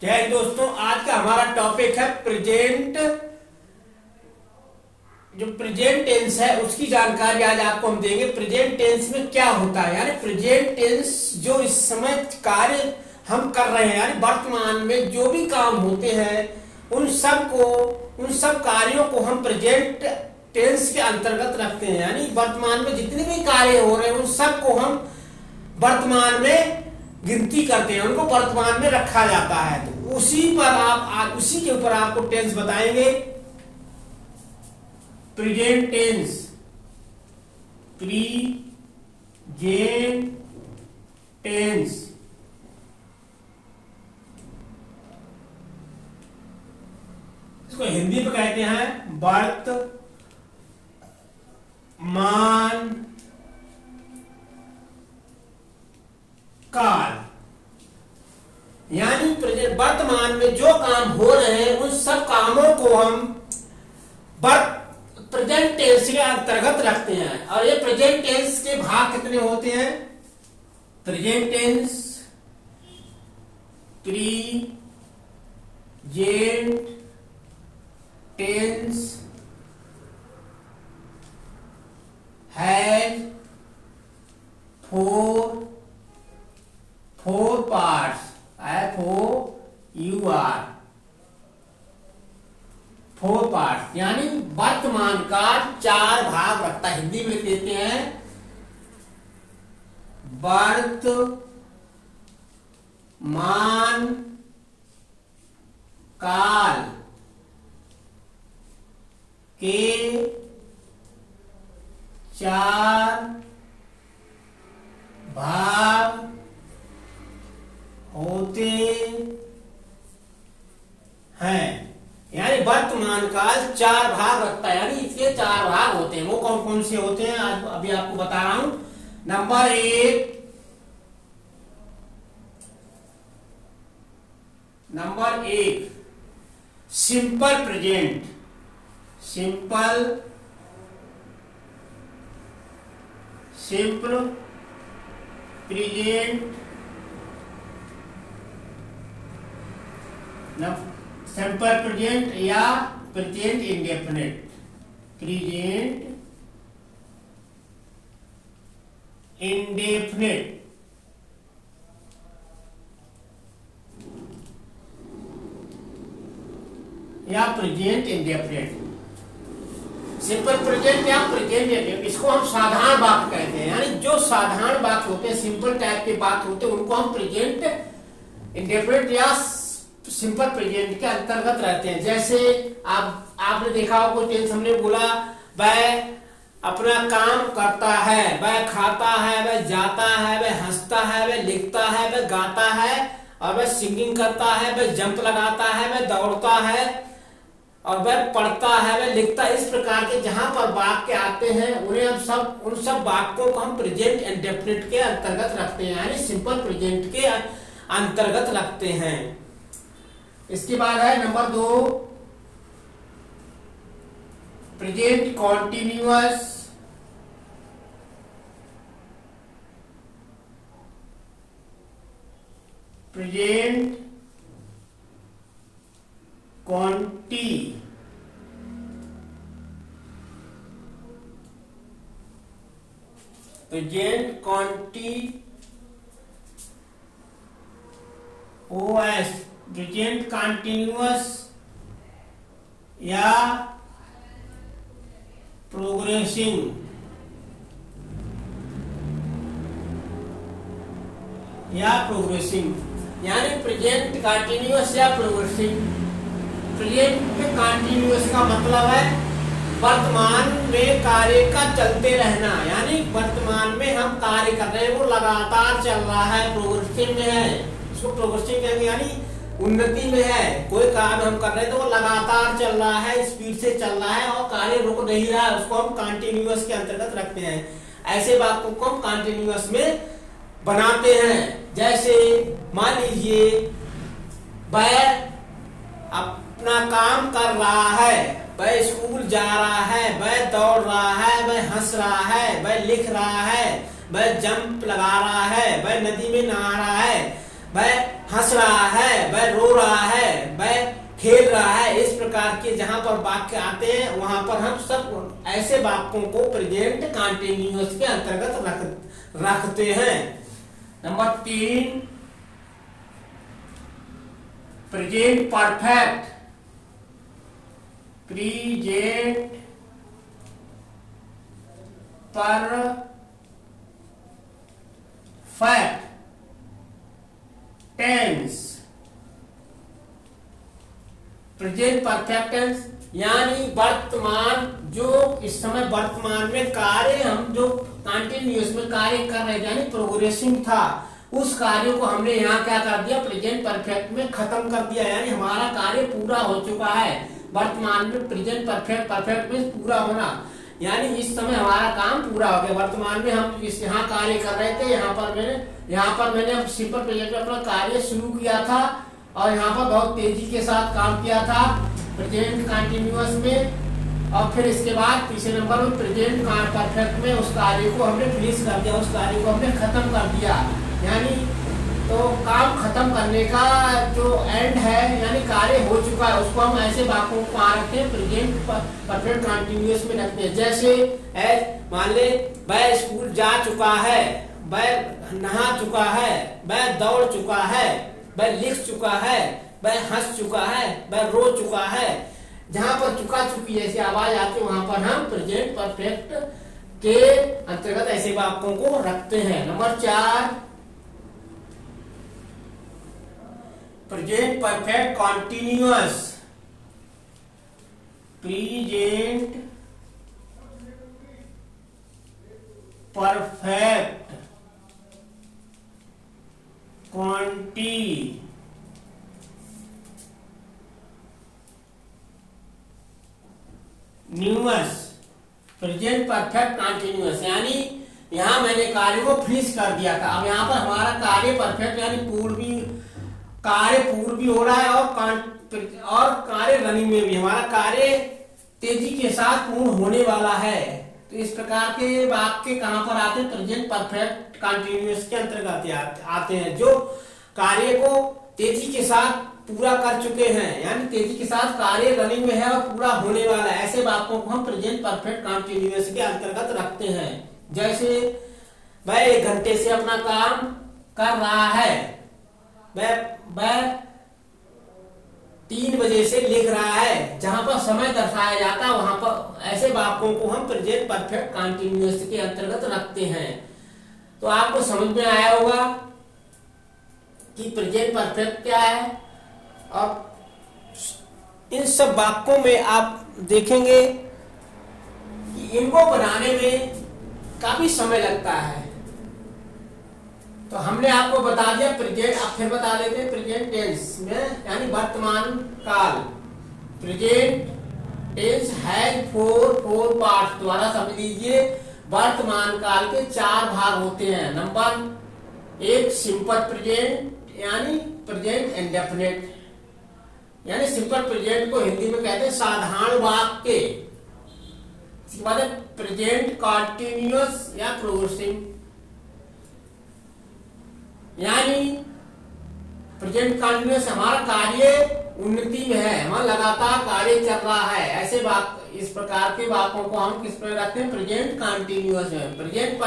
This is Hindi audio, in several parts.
जय हिंद दोस्तों। आज का हमारा टॉपिक है प्रेजेंट। जो प्रेजेंट टेंस है उसकी जानकारी आज आपको हम देंगे। प्रेजेंट टेंस में क्या होता है, यानी प्रेजेंट टेंस जो इस समय कार्य हम कर रहे हैं, यानी वर्तमान में जो भी काम होते हैं उन सब कार्यों को हम प्रेजेंट टेंस के अंतर्गत रखते हैं। यानी वर्तमान में जितने भी कार्य हो रहे हैं उन सब को हम वर्तमान में गिनती करते हैं, उनको वर्तमान में रखा जाता है। तो उसी के ऊपर आपको टेंस बताएंगे। प्रेजेंट टेंस, प्रेजेंट टेंस इसको हिंदी में कहते हैं वर्तमान काल। यानी वर्तमान में जो काम हो रहे हैं उन सब कामों को हम प्रेजेंट टेंस के अंतर्गत रखते हैं। और ये प्रेजेंट टेंस के भाग कितने होते हैं? Present tense, present tense has four parts, FOUR, 4 part. यानी वर्तमान का 4 भाग रखता है। हिंदी में कहते हैं वर्तमान काल के 4 भाग होते हैं। यानी वर्तमान काल 4 भाग रखता है, यानी इसके 4 भाग होते हैं। वो कौन कौन से होते हैं आज अभी आपको बता रहा हूं। Number 1 simple present. Simple present, simple present या प्रेजेंट इंडेफिनिट। प्रेजेंट इंडेफिनिट या प्रेजेंट इंडेफिनिट। सिंपल प्रेजेंट या प्रेजेंट इंडेफिनिट, इसको हम साधारण वाक्य कहते हैं। यानी जो साधारण वाक्य होते हैं, सिंपल टाइप के वाक्य होते हैं, उनको हम प्रेजेंट इंडेफिनिट या सिंपल प्रेजेंट के अंतर्गत रहते हैं। जैसे आपने देखा हो कोई टेंस हमने बोला, वह अपना काम करता है, वह खाता है, वह जाता है, वह हंसता है, वह लिखता है, वह गाता है, और वह सिंगिंग करता है, वह जंप लगाता है, वह दौड़ता है, और वह पढ़ता है, वह लिखता है। इस प्रकार के जहां पर वाक्य आते हैं उन्हें हम उन सब वाक्यों को हम प्रेजेंट इंडेफिनिट के अंतर्गत रखते हैं, यानी सिंपल प्रेजेंट के अंतर्गत रखते हैं। इसके बाद है number 2 present continuous. Present continuous, present continuous या प्रोग्रेसिंग। यानी प्रेजेंट कंटिन्यूअस या प्रोग्रेसिंग। प्रेजेंट कंटिन्यूअस का मतलब है वर्तमान में कार्य का चलते रहना, यानी वर्तमान में हम कार्य कर रहे हैं वो लगातार चल रहा है। प्रोग्रेसिव में है, इसको प्रोग्रेसिव कहेंगे, यानी उन्नति में है। कोई कार्य हम कर रहे हैं तो वो लगातार चल रहा है, स्पीड से चल रहा है और कार्य रुक नहीं रहा है, उसको हम कंटिन्यूअस के अंतर्गत रखते हैं। ऐसे वाक्यों को हम कंटिन्यूअस में बनाते हैं। जैसे मान लीजिए वह अपना काम कर रहा है, वह स्कूल जा रहा है, वह दौड़ रहा है, वह हंस रहा है, वह लिख रहा है, वह जंप लगा रहा है, वह नदी में नहा रहा है, वह हंस रहा है, वह रो रहा है, वह खेल रहा है, इस प्रकार के जहां पर वाक्य आते हैं वहां पर हम सब ऐसे वाक्यों को प्रेजेंट कंटिन्यूअस के अंतर्गत रखते हैं। Number 3, present perfect. Present perfect tense. Present perfect tense यानी वर्तमान, जो इस समय वर्तमान में कार्य हम जो कंटिन्यूअस में कार्य कर रहे थे यानी प्रोग्रेसिंग था, उस कार्य को हमने यहाँ क्या कर दिया, प्रेजेंट परफेक्ट में खत्म कर दिया, यानी हमारा कार्य पूरा हो चुका है। वर्तमान में प्रेजेंट परफेक्ट में पूरा होना, यानी इस समय हमारा काम पूरा हो गया। वर्तमान में हम इस यहाँ कार्य कर रहे थे, यहाँ पर मैंने सिंपल प्रेजेंट में अपना कार्य शुरू किया था और यहाँ पर बहुत तेजी के साथ काम किया था प्रेजेंट कंटिन्यूअस में, और फिर इसके बाद तीसरे नंबर में प्रेजेंट परफेक्ट में उस कार्य को हमने फिनिश कर दिया, उस कार्य को हमने खत्म कर दिया। यानी तो काम खत्म करने का जो एंड है यानी कार्य हो चुका है, उसको हम ऐसे वाक्यों को कहाँ रखते हैं, प्रेजेंट परफेक्ट कंटिन्यूअस में रखते हैं। जैसे मान ले वह स्कूल जा चुका है, वह नहा चुका है, वह दौड़ चुका है, वह लिख चुका है, वह हंस चुका है, वह रो चुका है। जहां पर चुका चुकी जैसी आवाज आती है वहां पर हम प्रेजेंट परफेक्ट के अंतर्गत ऐसे वाक्यों को रखते हैं। Number 4, present perfect continuous. Present perfect continuous present perfect continuous यानी यहां मैंने कार्य को फिनिश कर दिया था, अब यहाँ पर हमारा कार्य परफेक्ट यानी पूर्व भी हो रहा है और कार्य रनिंग में भी हमारा कार्य तेजी के साथ पूर्ण होने वाला है। तो इस प्रकार के वाक्य कहां पर आते हैं, प्रेजेंट परफेक्ट कंटिन्यूअस के अंतर्गत आते हैं, जो कार्य को तेजी के साथ पूरा कर चुके हैं, यानी तेजी के साथ कार्य रनिंग में है और पूरा होने वाला है। ऐसे वाक्यों को हम प्रेजेंट परफेक्ट कंटिन्यूअस के अंतर्गत रखते हैं। जैसे वह 1 घंटे से अपना काम कर रहा है, वह 3 बजे से लिख रहा है, जहां पर समय दर्शाया जाता है वहां पर ऐसे वाक्यों को हम प्रेजेंट परफेक्ट कंटिन्यूअस के अंतर्गत रखते हैं। तो आपको समझ में आया होगा कि प्रेजेंट परफेक्ट क्या है, और इन सब वाक्यों में आप देखेंगे कि इनको बनाने में काफी समय लगता है। तो हमने आपको बता दिया प्रेजेंट, अब फिर बता देते हैं प्रेजेंट टेंस में यानी वर्तमान काल। प्रेजेंट टेंस हैज 4 पार्ट्स, द्वारा समझ लीजिए वर्तमान काल के 4 भाग होते हैं। नंबर 1 सिंपल प्रेजेंट यानी प्रेजेंट इंडेफिनिट, यानी सिंपल प्रेजेंट को हिंदी में कहते हैं साधारण वाक्य। इसके बाद प्रेजेंट कंटिन्यूअस या प्रोग्रेसिव, यानी प्रेजेंट कंटिन्यूअस हमारा कार्य उन्नति में है, हमारा लगातार कार्य चल रहा है। ऐसे वाक्य, इस प्रकार के वाक्यों को हम किस प्रकार रखते हैं, प्रेजेंट कंटिन्यूअस में। प्रेजेंट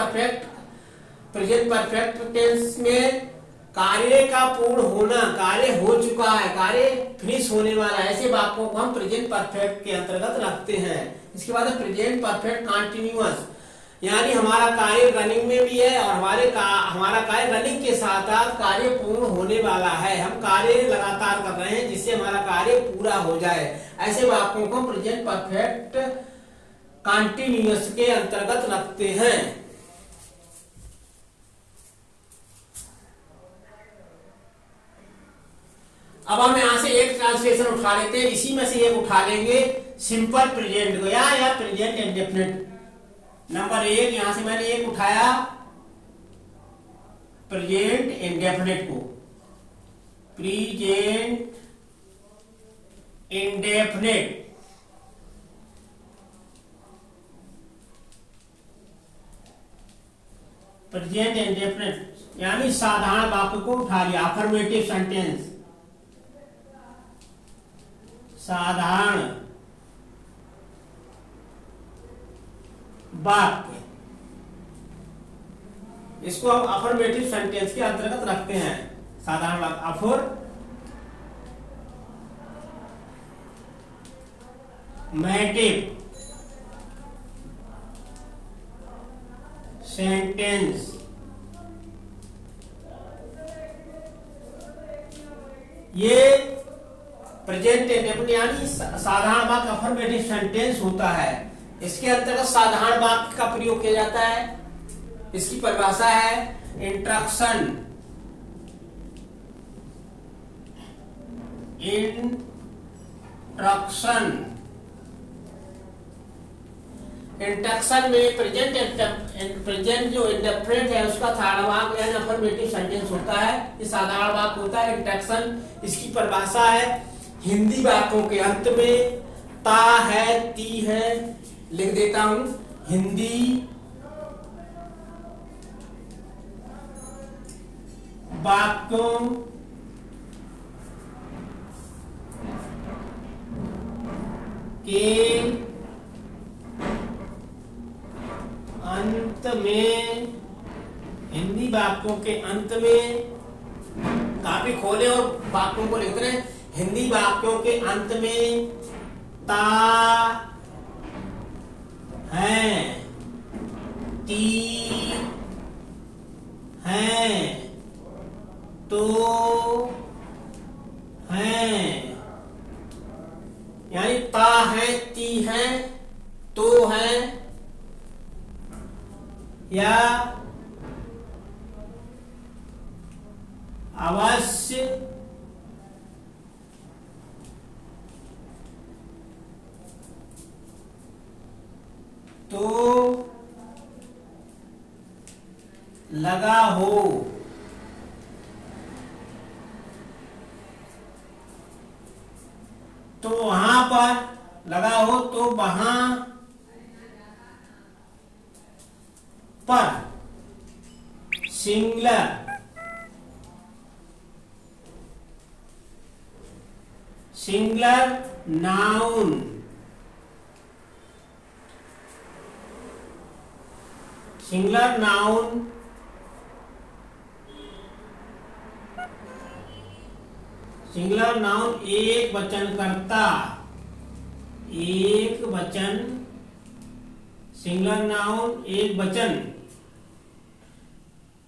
परफेक्ट टेंस में कार्य का पूर्ण होना, कार्य हो चुका है, कार्य फिनिश होने वाला है, ऐसे वाक्यों को हम प्रेजेंट परफेक्ट के अंतर्गत रखते हैं। इसके बाद प्रेजेंट परफेक्ट कंटिन्यूअस, यानी हमारा कार्य रनिंग में भी है और हमारा कार्य रनिंग के साथ साथ कार्य पूर्ण होने वाला है, हम कार्य लगातार कर रहे हैं जिससे हमारा कार्य पूरा हो जाए। ऐसे वाक्यों को प्रेजेंट परफेक्ट कंटिन्यूअस के अंतर्गत रखते हैं। अब हम यहां से एक ट्रांसलेशन उठा लेते हैं, इसी में से एक उठा लेंगे सिंपल प्रेजेंट को या प्रेजेंट इंडेफिनिट। नंबर 1 यहां से मैंने एक उठाया प्रेजेंट इंडेफिनिट को, प्रेजेंट इंडेफिनिट प्रेजेंट इंडेफिनिट यानी साधारण वाक्य को उठा लिया, अफर्मेटिव सेंटेंस, साधारण वाक्य, इसको हम अफर्मेटिव सेंटेंस के अंतर्गत रखते हैं। साधारण वाक्य अफर्मेटिव सेंटेंस, ये प्रेजेंट इंडेफिनिट यानी साधारण वाक्य अफर्मेटिव सेंटेंस होता है। इसके अंतर्गत साधारण वाक्य का प्रयोग किया जाता है। इसकी परिभाषा है इंट्रक्शन, इंट्रक्शन में प्रेजेंट जो इंडेफिनिट है उसका साधारण वाक्य यानी अफर्मेटिव सेंटेंस होता है, ये साधारण वाक्य होता है। इंट्रक्शन इसकी परिभाषा है हिंदी वाक्यों के अंत में ता है, ती है, लिख देता हूं, हिंदी वाक्यों के अंत में, हिंदी वाक्यों के अंत में, काफी खोले और वाक्यों को लिख रहे हैं, हिंदी वाक्यों के अंत में ता है, ती है, तो है, यानी ता है, ती है, तो है, या अवश्य, तो लगा हो, तो वहां पर लगा हो, तो वहां पर, singular, singular noun, singular noun singular noun एक वचन करता, एक वचन, सिंगुलर नाउन एक वचन,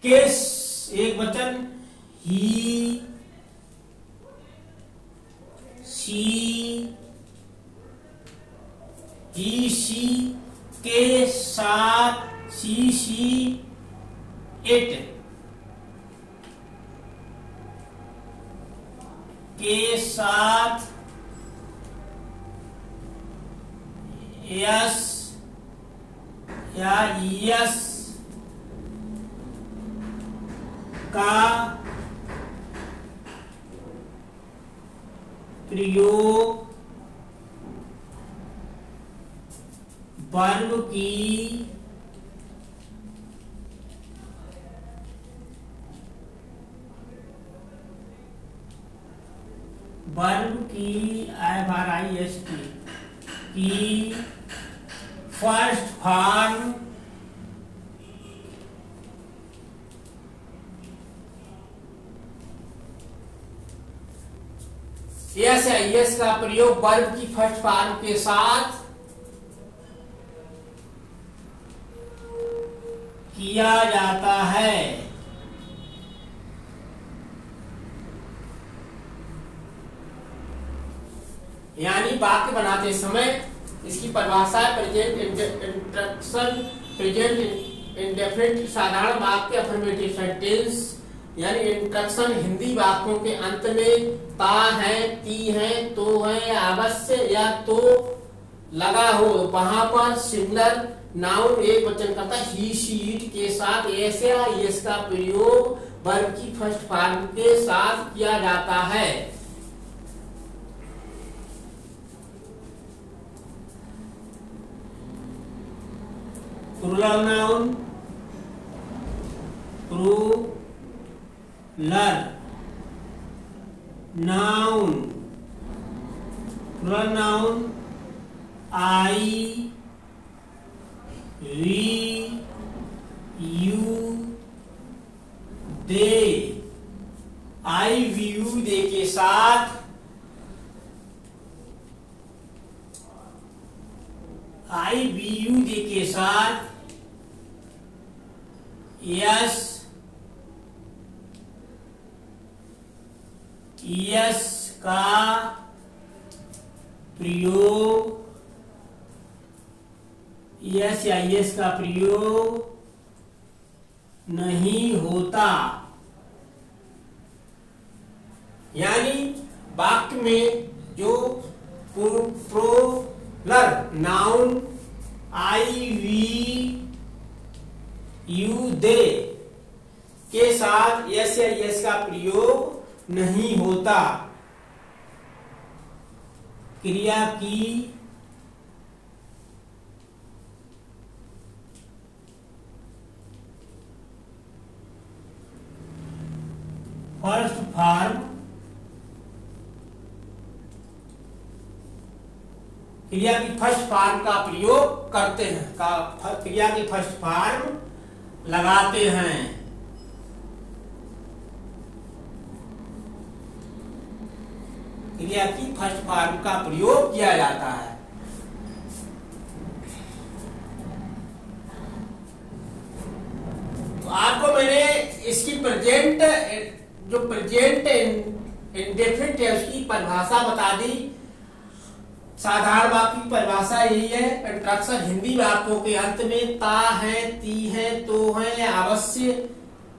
केस एक वचन, ही, सी, सी के साथ, सी, इट के साथ, यस या यस का प्रयोग वर्ब की IFRIST की फर्स्ट फॉर्म यस है, यस का प्रयोग वर्ब की फर्स्ट फॉर्म के साथ किया जाता है। यानी वाक्य बनाते समय इसकी परिभाषा है प्रेजेंट इंट्रक्शन, प्रेजेंट इंडेफिनिट साधारण वाक्य अफर्मेटिव सेंटेंस, यानी इंट्रक्शन हिंदी वाक्यों के अंत में ता है, ती है, तो है, अवश्य या तो लगा हो, वहां पर सिंगुलर नाउन एक वचन करता ही, शी, इट के साथ एस या यस का प्रयोग वर्ब की फर्स्ट फॉर्म के साथ किया जाता है। Plural noun plural noun, plural noun I we you they, I we you they के साथ आई वी यू दे के साथ यस यस का प्रयोग, यस या यस का प्रयोग नहीं होता। यानी वाक्य में जो plural noun I we you they के साथ यस या यस का प्रयोग नहीं होता। क्रिया की फर्स्ट फॉर्म, क्रिया की फर्स्ट फॉर्म का प्रयोग करते हैं, क्रिया की फर्स्ट फॉर्म लगाते हैं। क्रिया की फर्स्ट फॉर्म का प्रयोग किया जाता है। तो आपको मैंने इसकी प्रेजेंट जो प्रेजेंट इंडेफिनिट है उसकी परिभाषा बता दी। साधारण वाक्य की परिभाषा यही है। इंट्रोडक्शन हिंदी वाक्यों के अंत में ता है, ती है, तो है या अवश्य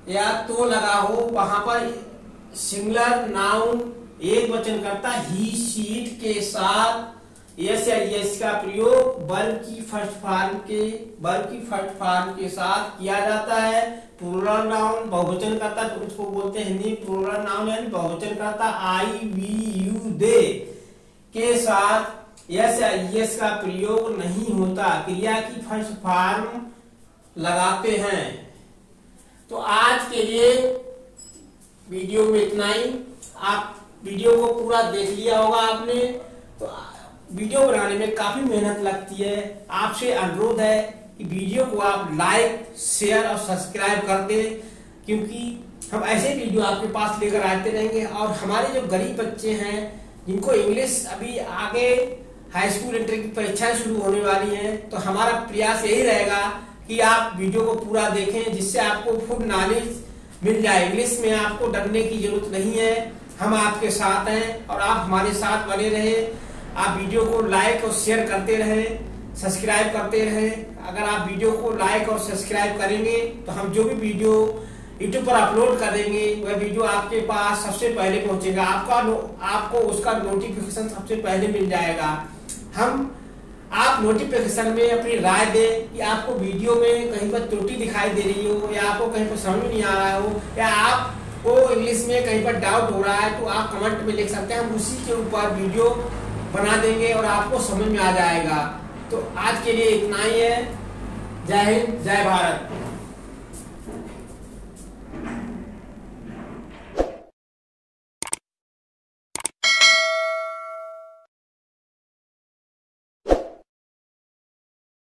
या तो लगा हो, वहां पर सिंगुलर नाउन एक वचन करता ही शीट के साथ यस या यस का प्रयोग वर्ब की फर्स्ट फॉर्म के साथ किया जाता है। प्लूरल नाउन बहुवचन करता तो उसको बोलते हैं हिंदी प्लूरल नाउन यानी बहुवचन करता आई वी यू दे के साथ यस या यस का प्रयोग नहीं होता। क्रिया की फर्स्ट फॉर्म लगाते हैं। तो आज के लिए वीडियो में इतना ही। आप वीडियो को पूरा देख लिया होगा आपने। तो वीडियो बनाने में काफी मेहनत लगती है। आपसे अनुरोध है कि वीडियो को आप लाइक, शेयर और सब्सक्राइब कर दें, क्योंकि हम ऐसे वीडियो आपके पास लेकर आते रहेंगे। और हमारे जो गरीब बच्चे हैं जिनको इंग्लिश अभी आगे हाई स्कूल इंटर की परीक्षाएं शुरू होने वाली हैं, तो हमारा प्रयास यही रहेगा कि आप वीडियो को पूरा देखें, जिससे आपको फुल नॉलेज मिल जाए। इंग्लिश में आपको डरने की जरूरत नहीं है। हम आपके साथ हैं और आप हमारे साथ बने रहे। आप वीडियो को लाइक और शेयर करते रहें, सब्सक्राइब करते रहें। अगर आप वीडियो को लाइक और सब्सक्राइब करेंगे तो हम जो भी वीडियो यूट्यूब पर अपलोड करेंगे वह वीडियो आपके पास सबसे पहले पहुंचेगा। आपको उसका नोटिफिकेशन सबसे पहले मिल जाएगा। आप नोटिफिकेशन में अपनी राय दें कि आपको वीडियो में कहीं पर त्रुटि दिखाई दे रही हो, या आपको कहीं पर समझ नहीं आ रहा हो, या आपको इंग्लिश में कहीं पर डाउट हो रहा है, तो आप कमेंट में लिख सकते हैं। हम उसी के ऊपर वीडियो बना देंगे और आपको समझ में आ जाएगा। तो आज के लिए इतना ही है। जय हिंद, जय भारत।